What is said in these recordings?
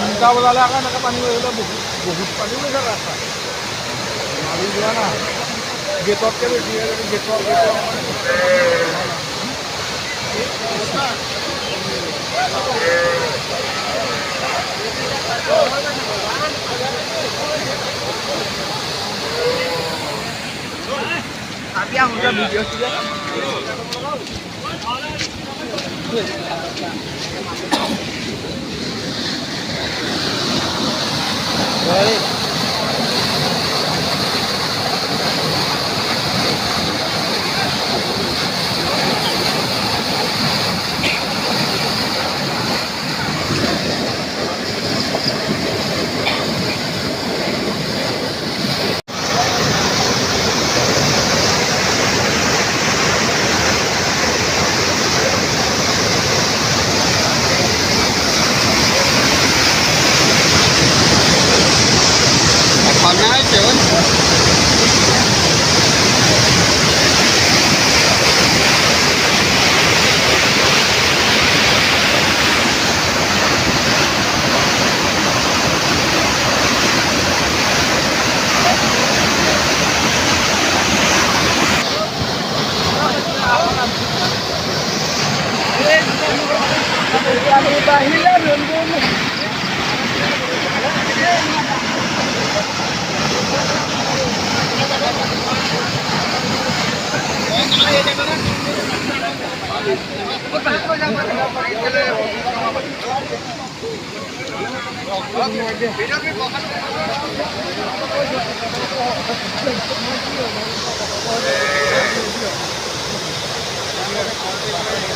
Minta wala ka nakapaniwala বহুত পানী হৈ যায় ৰাস্তা মাৰি যোৱা না গেটতকে বেছি গেটৰ tapi yang udah video juga baik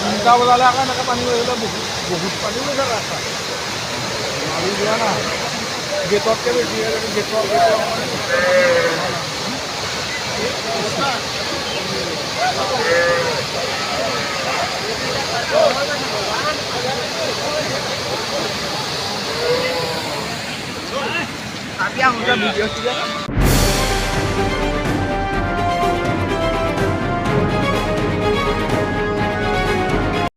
minta wala ka nakapaniwala বহুত পানী হৈ যায় ৰাস্তা মাৰি যোৱা না গেটতকে বেছি গেটৰ tapi yang udah video juga